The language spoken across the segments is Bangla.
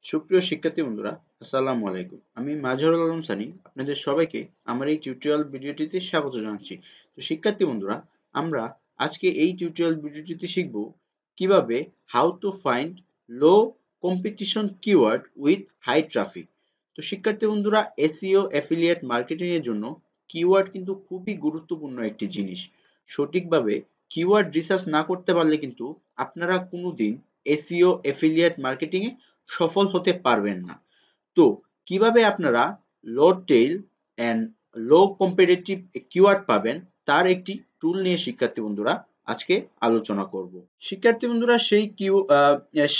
সুপ্রিয় শিক্ষার্থী বন্ধুরা, আসসালামু আলাইকুম। আমি মাজহারুল আলম সানি আপনাদের সবাইকে আমার এই টিউটোরিয়াল ভিডিওটিতে স্বাগত জানাচ্ছি। তো শিক্ষার্থী বন্ধুরা, আমরা আজকে এই টিউটোরিয়াল ভিডিওটিতে শিখব কিভাবে how to find low competition keyword with high traffic. তো শিক্ষার্থী বন্ধুরা, এসইও অ্যাফিলিয়েট মার্কেটিং এর জন্য কিওয়ার্ড কিন্তু খুবই গুরুত্বপূর্ণ একটি জিনিস। সঠিকভাবে কিওয়ার্ড রিসার্চ না করতে পারলে কিন্তু আপনারা কোনোদিন এসইও অ্যাফিলিয়েট মার্কেটিং এ সফল হতে পারবেন না। তো কিভাবে আপনারা low tail and low competitive keyword পাবেন তার একটি টুল নিয়ে শিক্ষার্থী বন্ধুরা আজকে আলোচনা করব। শিক্ষার্থী বন্ধুরা,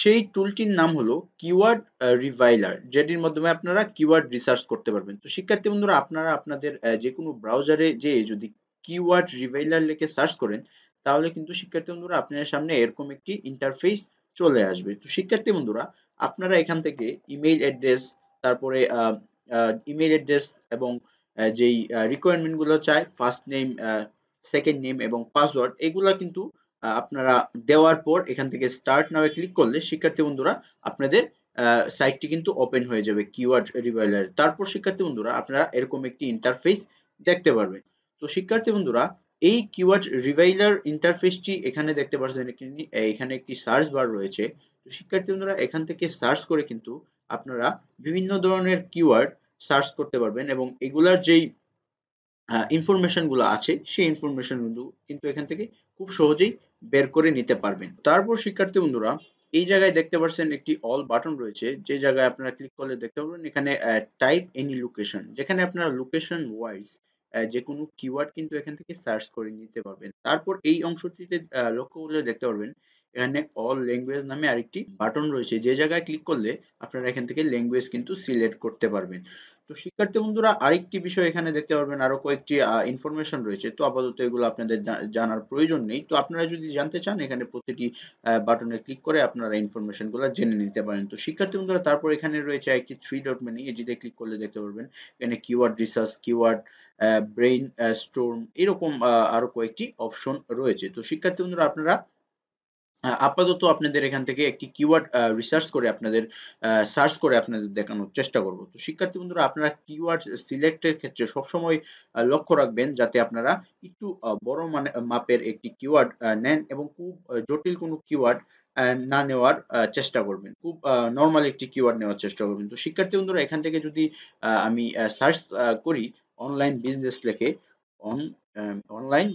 সেই টুলটির নাম হলো কিওয়ার্ড রিভাইলার, যেটির মাধ্যমে আপনারা কিওয়ার্ড রিসার্চ করতে পারবেন। তো শিক্ষার্থী বন্ধুরা, আপনারা আপনাদের যে কোনো ব্রাউজারে যেয়ে যদি কিওয়ার্ড রিভাইলার লিখে সার্চ করেন, তাহলে কিন্তু শিক্ষার্থী বন্ধুরা আপনাদের সামনে এরকম একটি ইন্টারফেস চলে আসবে। তো শিক্ষার্থী বন্ধুরা, আপনারা এখান থেকে ইমেইল অ্যাড্রেস, তারপরে ইমেইল অ্যাড্রেস এবং যেই রিকোয়ারমেন্ট গুলো চায়, ফার্স্ট নেম, সেকেন্ড নেম এবং পাসওয়ার্ড, এগুলা কিন্তু আপনারা দেওয়ার পর এখান থেকে স্টার্ট নাও ক্লিক করলে শিক্ষার্থী বন্ধুরা আপনাদের সাইটটি কিন্তু ওপেন হয়ে যাবে কিওয়ার্ড রিভাইলার। তারপর শিক্ষার্থী বন্ধুরা আপনারা এরকম একটি ইন্টারফেস দেখতে পারবেন। তো শিক্ষার্থী বন্ধুরা, এই কিওয়ার্ড রিভাইলার ইন্টারফেসটি এখানে দেখতে পাচ্ছেন, এখানে একটি সার্চ বার রয়েছে। তো শিক্ষার্থী বন্ধুরা, এখান থেকে সার্চ করে কিন্তু আপনারা বিভিন্ন ধরনের কিওয়ার্ড সার্চ করতে পারবেন এবং এগুলার যেই ইনফরমেশন গুলো আছে সেই ইনফরমেশন গুলো কিন্তু এখান থেকে খুব সহজেই বের করে নিতে পারবেন। তারপর শিক্ষার্থী বন্ধুরা, এই জায়গায় দেখতে পাচ্ছেন একটি অল বাটন রয়েছে, যে জায়গায় আপনারা ক্লিক করলে দেখতে পারবেন এখানে টাইপ এনি লোকেশন, যেখানে আপনারা লোকেশন ওয়াইজ যে কোনো কিওয়ার্ড কিন্তু এখান থেকে সার্চ করে নিতে পারবেন। তারপর এই অংশটিতে লক্ষ্য করলে দেখতে পারবেন এখানে অল ল্যাঙ্গুয়েজ নামে আরেকটি বাটন রয়েছে, যে জায়গায় ক্লিক করলে আপনারা এখান থেকে ল্যাঙ্গুয়েজ কিন্তু সিলেক্ট করতে পারবেন। তো শিক্ষার্থী বন্ধুরা, আরেকটি বিষয় এখানে দেখতে পারবেন, আরো কয়েকটি ইনফরমেশন রয়েছে। তো আপাতত এগুলো আপনাদের জানার প্রয়োজন নেই। তো আপনারা যদি জানতে চান, এখানে প্রতিটি বাটনে ক্লিক করে আপনারা ইনফরমেশন গুলো জেনে নিতে পারেন। তো শিক্ষার্থী বন্ধুরা, তারপর এখানে রয়েছে একটি থ্রি ডট মেনু, এটিতে ক্লিক করলে দেখতে পারবেন এখানে keyword research, keyword brain storm, এরকম আরো কয়েকটি অপশন রয়েছে। তো শিক্ষার্থী বন্ধুরা, আপনারা আপাতত আপনাদের এখান থেকে একটি কিওয়ার্ড রিসার্চ করে আপনাদের সার্চ করে আপনাদের দেখানোর চেষ্টা করব। তো শিক্ষার্থী বন্ধুরা, আপনারা কিওয়ার্ড সিলেক্টের ক্ষেত্রে সবসময় লক্ষ্য রাখবেন যাতে আপনারা একটু বড় মাপের একটি কিওয়ার্ড নেন এবং খুব জটিল কোনো কিওয়ার্ড না নেওয়ার চেষ্টা করবেন। খুব নরমাল একটি কিওয়ার্ড নেওয়ার চেষ্টা করবেন। তো শিক্ষার্থী বন্ধুরা, এখান থেকে যদি আমি সার্চ করি অনলাইন বিজনেস লিখে, অন অনলাইন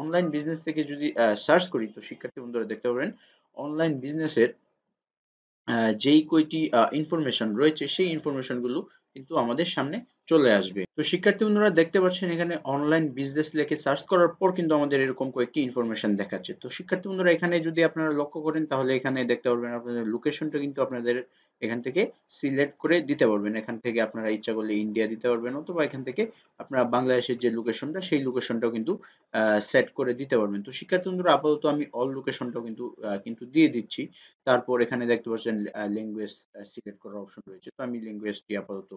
অনলাইন বিজনেস থেকে যদি সার্চ করি, তো শিক্ষার্থী বন্ধুরা দেখতে পাবেন অনলাইন বিজনেসের যেই কয়টি ইনফরমেশন রয়েছে সেই ইনফরমেশন গুলো কিন্তু আমাদের সামনে চলে আসবে। তো শিক্ষার্থী বন্ধুরা দেখতে পাচ্ছেন এখানে অনলাইন বিজনেস লিখে সার্চ করার পর কিন্তু আমাদের এরকম কয়েকটি ইনফরমেশন দেখাচ্ছে। তো শিক্ষার্থী বন্ধুরা, এখানে যদি আপনারা লক্ষ্য করেন, তাহলে এখানে দেখতে পারবেন আপনাদের লোকেশনটা কিন্তু আপনাদের এখান থেকে সিলেক্ট করে দিতে পারবেন। এখান থেকে আপনারা ইচ্ছা করলে ইন্ডিয়া দিতে পারবেন, অথবা এখান থেকে আপনারা বাংলাদেশের যে লোকেশনটা সেই লোকেশনটাও কিন্তু সেট করে দিতে পারবেন। তো শিক্ষার্থী বন্ধুরা, আপাতত আমি অল লোকেশনটাও কিন্তু দিয়ে দিচ্ছি। তারপর এখানে দেখতে পাচ্ছেন ল্যাঙ্গুয়েজ সিলেক্ট করার অপশন রয়েছে। তো আমি ল্যাঙ্গুয়েজটি আপাতত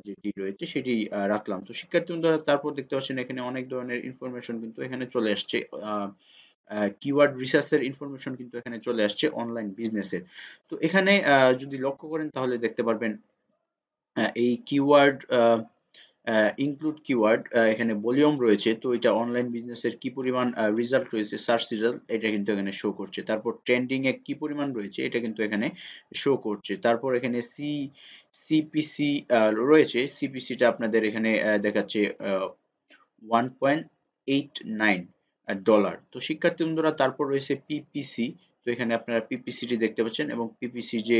যেটি রয়েছে সেটি রাখলাম। তো শিক্ষার্থী বন্ধুরা, তারপর দেখতে পাচ্ছেন এখানে অনেক ধরনের ইনফরমেশন কিন্তু এখানে চলে আসছে। কিওয়ার্ড রিসার্চ এর ইনফরমেশন কিন্তু এখানে চলে আসছে অনলাইন বিজনেসের। তো এখানে যদি লক্ষ্য করেন, তাহলে দেখতে পারবেন এই কিওয়ার্ড ইনক্লুড কিওয়ার্ড, এখানে ভলিউম রয়েছে। তো এটা অনলাইন বিজনেসের কি পরিমাণ রেজাল্ট রয়েছে, সার্চ রেজাল্ট, এটা কিন্তু এখানে শো করছে। তারপর ট্রেন্ডিং এ কি পরিমাণ রয়েছে এটা কিন্তু এখানে শো করছে। তারপর এখানে সিপিসি রয়েছে। সিপিসিটা আপনাদের এখানে দেখাচ্ছে 1.89 ডলার। তো শিক্ষার্থী বন্ধুরা, তারপর রয়েছে পিপিসি। তো এখানে আপনারা পিপিসিটি দেখতে পাচ্ছেন এবং পিপিসি যে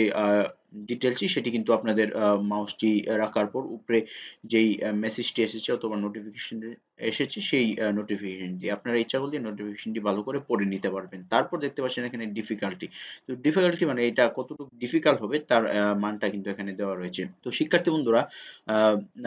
ডিটেইলসটি সেটি কিন্তু আপনাদের মাউসটি রাখার পর উপরে যেই মেসেজটি এসেছে অথবা নোটিফিকেশন এসেছে সেই নোটিফিকেশনটি আপনারা ইচ্ছা করলে নোটিফিকেশনটি ভালো করে পড়ে নিতে পারবেন। তারপর দেখতে পাচ্ছেন এখানে ডিফিকাল্টি। তো ডিফিকাল্টি মানে এটা কতটুকু ডিফিকাল্ট হবে তার মানটা কিন্তু এখানে দেওয়া রয়েছে। তো শিক্ষার্থী বন্ধুরা, আ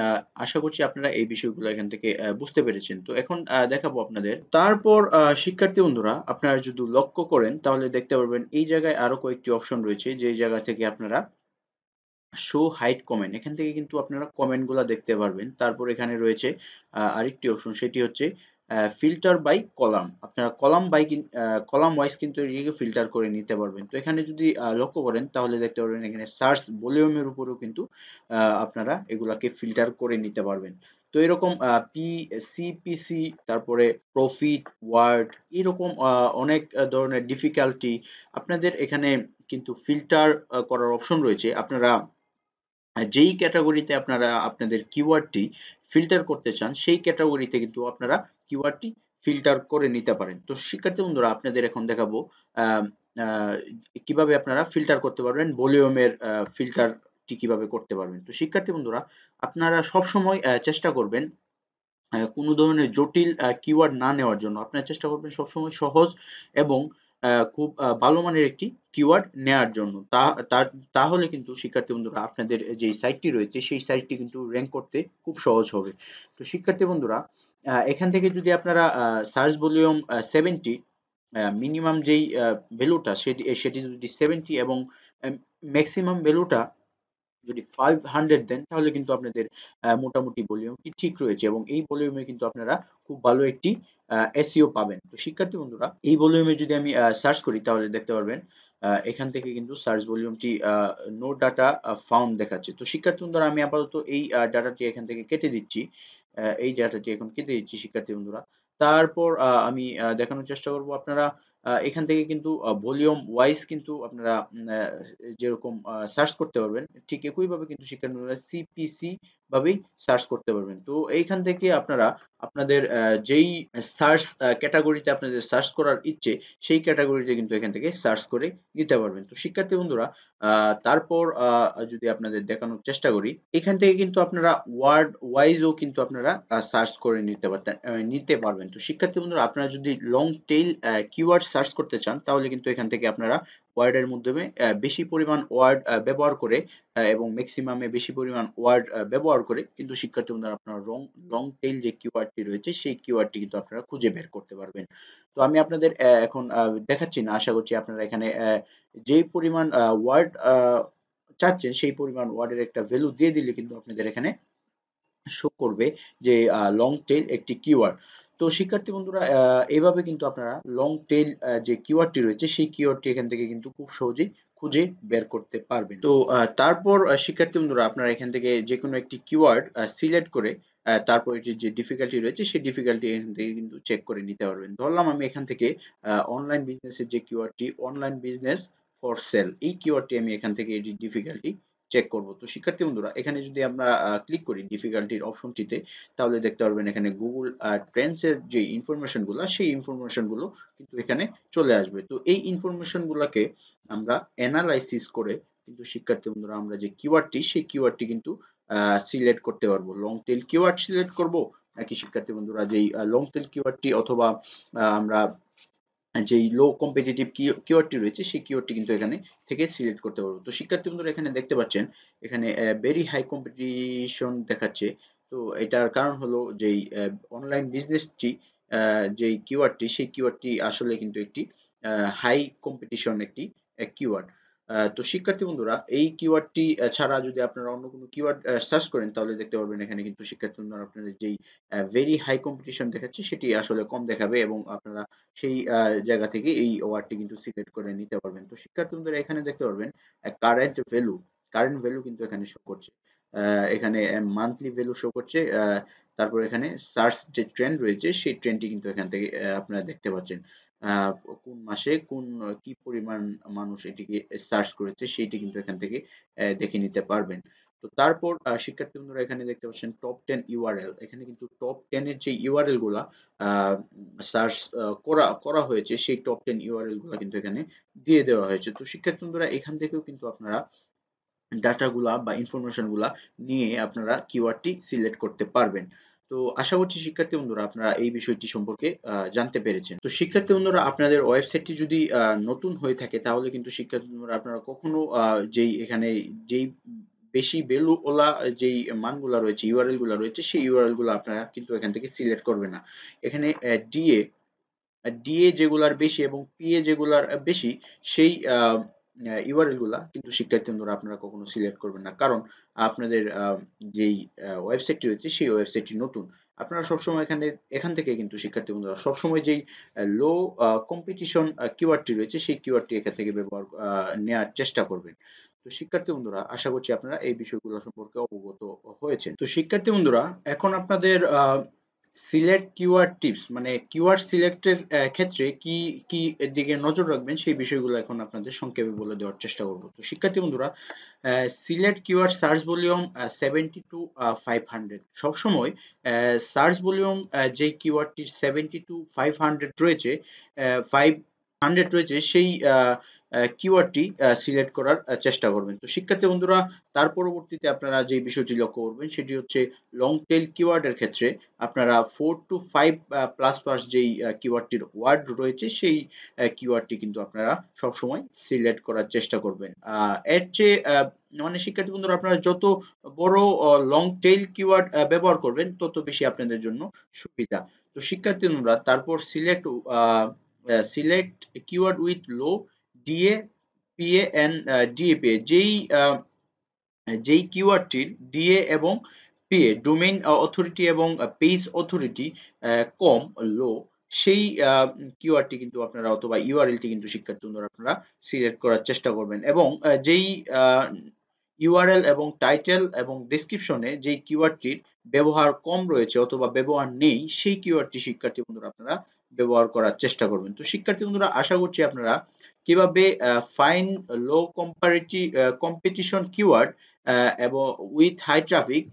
আ আশা করছি আপনারা এই বিষয়গুলো এখান থেকে বুঝতে পেরেছেন। তো এখন দেখাবো আপনাদের। তারপর শিক্ষার্থী বন্ধুরা, আপনারা যদি লক্ষ্য করেন, তাহলে দেখতে পারবেন এই জায়গায় আরো কয়েকটি অপশন রয়েছে, যেই জায়গা থেকে আপনারা শো হাইড কমেন্ট, এখান থেকে কিন্তু আপনারা কমেন্ট গুলা দেখতে পারবেন। তারপর এখানে রয়েছে আরেকটি অপশন, সেটি হচ্ছে ফিল্টার বাই কলাম, আপনারা কলাম ওয়াইজ কিন্তু এটিকে ফিল্টার করে নিতে পারবেন। তো এখানে যদি লক্ষ্য করেন তাহলে দেখতে পারবেন এখানে সার্চ ভলিউমের উপরেও কিন্তু আপনারা এগুলাকে ফিল্টার করে নিতে পারবেন। তো এরকম সিপিসি, তারপরে প্রফিট, ওয়ার্ড, এরকম অনেক ধরনের ডিফিকাল্টি আপনাদের এখানে কিন্তু ফিল্টার করার অপশন রয়েছে। আপনারা যেই ক্যাটাগরিতে আপনারা আপনাদের কিওয়ার্ডটি ফিল্টার করতে চান, সেই ক্যাটাগরিতে কিন্তু আপনারা কিওয়ার্ডটি ফিল্টার করে নিতে পারেন। তো শিক্ষার্থী বন্ধুরা, আপনাদের এখন দেখাবো আম আ কিভাবে আপনারা ফিল্টার করতে পারবেন, ভলিউমের ফিল্টারটি কিভাবে করতে পারবেন। তো শিক্ষার্থী বন্ধুরা, আপনারা সবসময় চেষ্টা করবেন কোনো ধরনের জটিল কিওয়ার্ড না নেওয়ার জন্য। আপনারা চেষ্টা করবেন সবসময় সহজ এবং খুব ভালো মানের একটি কিওয়ার্ড নেয়ার জন্য। তার তাহলে কিন্তু শিক্ষার্থী বন্ধুরা, আপনাদের যেই সাইটটি রয়েছে সেই সাইটটি কিন্তু র‍্যাংক করতে খুব সহজ হবে। তো শিক্ষার্থী বন্ধুরা, এখান থেকে যদি আপনারা সার্চ ভলিউম 70, মিনিমাম যেই ভ্যালুটা সেটি যদি 70 এবং মেক্সিমাম ভ্যালুটা যদি 500 দেন, তাহলে কিন্তু আপনাদের মোটামুটি ভলিউমটি ঠিক রয়েছে এবং এই ভলিউমে কিন্তু আপনারা খুব ভালো একটি এসইও পাবেন। তো শিক্ষার্থী বন্ধুরা, এই ভলিউমে যদি আমি সার্চ করি তাহলে দেখতে পারবেন এখান থেকে কিন্তু সার্চ ভলিউমটি নো ডাটা ফাউন্ড দেখাচ্ছে। তো শিক্ষার্থী বন্ধুরা, আমি আপাতত এই ডাটাটি এখান থেকে কেটে দিচ্ছি। এই ডাটাটি এখন কেটে দিচ্ছি শিক্ষার্থী বন্ধুরা। তারপর আমি দেখানোর চেষ্টা করব, আপনারা এখান থেকে কিন্তু ভলিউম ওয়াইজ কিন্তু আপনারা যেরকম সার্চ করতে পারবেন, ঠিক একইভাবে কিন্তু শিক্ষার্থীরা সিপিসি ভাবেই সার্চ করতে পারবেন। তো এইখান থেকে আপনারা আপনাদের যেই সার্চ ক্যাটেগরিতে আপনাদের সার্চ করার ইচ্ছে, সেই ক্যাটেগরিতে কিন্তু এখান থেকে সার্চ করে নিতে পারবেন। তো শিক্ষার্থী বন্ধুরা, তারপর যদি আপনাদের দেখানোর চেষ্টা করি, এখান থেকে কিন্তু আপনারা ওয়ার্ড ওয়াইজও কিন্তু আপনারা সার্চ করে নিতে পারবেন। তো শিক্ষার্থী বন্ধুরা, আপনারা যদি লং টেইল কিওয়ার্ড সার্চ করতে চান, তাহলে কিন্তু এখান থেকে আপনারা ওয়ার্ডের মাধ্যমে বেশি পরিমাণ ওয়ার্ড ব্যবহার করে এবং মেক্সিমামে বেশি পরিমাণ ওয়ার্ড ব্যবহার করে কিন্তু শিক্ষার্থী বন্ধুরা, আপনারা লং টেইল যে কিওয়ার্ডটি রয়েছে সেই কিওয়ার্ডটি কিন্তু আপনারা খুঁজে বের করতে পারবেন। তো আমি আপনাদের এখন দেখাচ্ছি না, আশা করছি আপনারা এখানে যেই পরিমাণ ওয়ার্ড চাচ্ছেন সেই পরিমাণ ওয়ার্ডের একটা ভ্যালু দিয়ে দিলে কিন্তু আপনাদের এখানে শো করবে যে লং টেইল একটি কিওয়ার্ড। তো শিক্ষার্থী বন্ধুরা, এভাবে কিন্তু আপনারা লং টেইল যে কিওয়ার্ডটি রয়েছে সেই কিওয়ার্ডটি এখান থেকে কিন্তু খুব সহজেই খুঁজে বের করতে পারবেন। তো তারপর শিক্ষার্থী বন্ধুরা, আপনারা এখান থেকে যেকোনো একটি কিওয়ার্ড সিলেক্ট করে তারপর এটির যে ডিফিকাল্টি রয়েছে সেই ডিফিকাল্টি এখান থেকে কিন্তু চেক করে নিতে পারবেন। ধরলাম আমি এখান থেকে অনলাইন বিজনেসের যে কিওয়ার্ডটি, অনলাইন বিজনেস ফর সেল, এই কিওয়ার্ডটি আমি এখান থেকে এটির ডিফিকাল্টি চেক করব। তো শিক্ষার্থী বন্ধুরা, এখানে যদি আমরা ক্লিক করি ডিফিকাল্টির অপশনটিতে, তাহলে দেখতে পারবেন এখানে গুগল ট্রেন্ডস এর যে ইনফরমেশন গুলা, সেই ইনফরমেশন গুলো কিন্তু এখানে চলে আসবে। তো এই ইনফরমেশন গুলাকে আমরা অ্যানালাইসিস করে কিন্তু শিক্ষার্থী বন্ধুরা, আমরা যে কিওয়ার্ডটি সেই কিওয়ার্ডটি কিন্তু সিলেক্ট করতে পারবো। লং টেইল কিওয়ার্ড সিলেক্ট করব, নাকি শিক্ষার্থী বন্ধুরা যেই লং টেইল কিওয়ার্ডটি অথবা আমরা যেই লো কম্পিটিটিভ কিওয়ার্ডটি রয়েছে সেই কিওয়ার্ডটি কিন্তু এখানে থেকে সিলেক্ট করতে পারবো। তো শিক্ষার্থী বন্ধুরা, এখানে দেখতে পাচ্ছেন এখানে ভেরি হাই কম্পিটিশন দেখাচ্ছে। তো এটার কারণ হলো যেই অনলাইন বিজনেসটি যেই কিওয়ার্ডটি সেই কিওয়ার্ডটি আসলে কিন্তু একটি হাই কম্পিটিশন একটি কিওয়ার্ড। তো শিক্ষার্থী বন্ধুরা, এই কিওয়ার্ডটি ছাড়া যদি আপনারা অন্য কোনো কিওয়ার্ড সার্চ করেন, তাহলে দেখতে পারবেন এখানে কিন্তু শিক্ষার্থী বন্ধুরা, আপনাদের যেই ভেরি হাই কম্পিটিশন দেখাচ্ছে সেটি আসলে কম দেখাবে এবং আপনারা সেই জায়গা থেকে এই ওয়ার্ডটি কিন্তু সিলেক্ট করে নিতে পারবেন। তো শিক্ষার্থী বন্ধুরা, এখানে দেখতে পারবেন কারেন্ট ভ্যালু কিন্তু এখানে শো করছে। এখানে মান্থলি ভ্যালু শো করছে। তারপর এখানে সার্চ যে ট্রেন্ড রয়েছে সেই ট্রেন্ডটি কিন্তু এখান থেকে আপনারা দেখতে পাচ্ছেন। আ কোন মাসে কি পরিমাণ মানুষ এটিকে সার্চ করেছে সেইটি কিন্তু এখান থেকে দেখে নিতে পারবেন। তো তারপর শিক্ষার্থী বন্ধুরা, এখানে দেখতে পাচ্ছেন টপ 10 ইউআরএল। এখানে কিন্তু টপ 10 এর যে ইউআরএল গুলা আ সার্চ করা হয়েছে সেই টপ 10 ইউআরএল গুলা কিন্তু এখানে দিয়ে দেওয়া হয়েছে। তো শিক্ষার্থী বন্ধুরা, এখান থেকেও কিন্তু আপনারা ডাটা গুলা বা ইনফরমেশন গুলা নিয়ে আপনারা কিওয়ার্ডটি সিলেক্ট করতে পারবেন। তো আশা করছি শিক্ষার্থী বন্ধুরা, আপনারা এই বিষয়টি সম্পর্কে জানতে পেরেছেন। তো শিক্ষার্থী বন্ধুরা, আপনাদের ওয়েবসাইটটি যদি নতুন হয়ে থাকে, তাহলে কিন্তু শিক্ষার্থী বন্ধুরা, আপনারা কখনো যেই বেশি ভ্যালু ওলা যেই মানগুলা রয়েছে, ইউআরএল গুলা রয়েছে, সেই ইউআরএল গুলা আপনারা কিন্তু এখান থেকে সিলেক্ট করবেন না। এখানে ডিএ যেগুলার বেশি এবং পিএ যেগুলার বেশি, সেই ইউআরএল গুলা কিন্তু শিক্ষার্থী বন্ধুরা আপনারা কখনো সিলেক্ট করবেন না। কারণ আপনাদের যেই ওয়েবসাইটটি রয়েছে সেই ওয়েবসাইটটি নতুন। আপনারা সবসময় এখান থেকে কিন্তু শিক্ষার্থী বন্ধুরা সবসময় যেই লো কম্পিটিশন কিওয়ার্ডটি রয়েছে সেই কিওয়ার্ডটি এখান থেকে নেয়ার চেষ্টা করবেন। তো শিক্ষার্থী বন্ধুরা আশা করছি আপনারা এই বিষয়গুলো সম্পর্কে অবগত হয়েছেন। তো শিক্ষার্থী বন্ধুরা এখন আপনাদের সিলেক্ট কিওয়ার্ড টিপস মানে কিওয়ার্ড সিলেক্টের ক্ষেত্রে কি দিকে নজর রাখবেন সেই বিষয়গুলো এখন আপনাদের সংক্ষেপে বলে দেওয়ার চেষ্টা করব। তো শিক্ষার্থী বন্ধুরা select keyword search volume 70 to 500 সবসময় সার্চ ভলিউম যেই কিওয়ার্ডটি 70 টু 500 রয়েছে 500 রয়েছে সেই কিওয়ার্ডটি সিলেক্ট করার চেষ্টা করবেন। তো শিক্ষার্থী বন্ধুরা তার পরবর্তীতে আপনারা যে বিষয়টি লক্ষ্য করবেন সেটি হচ্ছে লং টেল কিওয়ার্ডের ক্ষেত্রে আপনারা 4 টু 5 প্লাস প্লাস যেই কিওয়ার্ডটির ওয়ার্ড রয়েছে সেই কিওয়ার্ডটি কিন্তু আপনারা সবসময় সিলেক্ট করার চেষ্টা করবেন। এর চেয়ে মানে শিক্ষার্থী বন্ধুরা আপনারা যত বড় লং টেইল কিওয়ার্ড ব্যবহার করবেন তত বেশি আপনাদের জন্য সুবিধা। তো শিক্ষার্থী বন্ধুরা তারপর select keyword with low DA PA and DA PA যেই কিওয়ার্ডটির ডিএ এবং পিএ ডোমেইন অথরিটি এবং পেজ অথরিটি কম লো সেই কিওয়ার্ডটি কিন্তু আপনারা অথবা ইউআরএলটি কিন্তু শিক্ষার্থী বন্ধুরা আপনারা সিলেক্ট করার চেষ্টা করবেন এবং যেই ইউআরএল এবং টাইটেল এবং ডেসক্রিপশনে যেই কিওয়ার্ডটির ব্যবহার কম রয়েছে অথবা ব্যবহার নেই সেই কিওয়ার্ডটি শিক্ষার্থী বন্ধুরা আপনারা ব্যবহার করার চেষ্টা করবেন। তো শিক্ষার্থী বন্ধুরা আশা করছি আপনারা কিভাবে ফাইন্ড লো কম্পিটিশন কিওয়ার্ড এবং উইথ হাই ট্রাফিক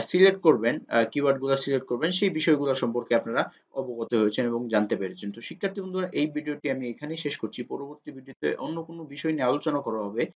সিলেক্ট করবেন, কিওয়ার্ডগুলো সিলেক্ট করবেন সেই বিষয়গুলো সম্পর্কে আপনারা অবগত হয়েছেন এবং জানতে পেরেছেন। তো শিক্ষার্থী বন্ধুরা এই ভিডিওটি আমি এখানেই শেষ করছি। পরবর্তী ভিডিওতে অন্য কোনো বিষয় নিয়ে আলোচনা করা হবে।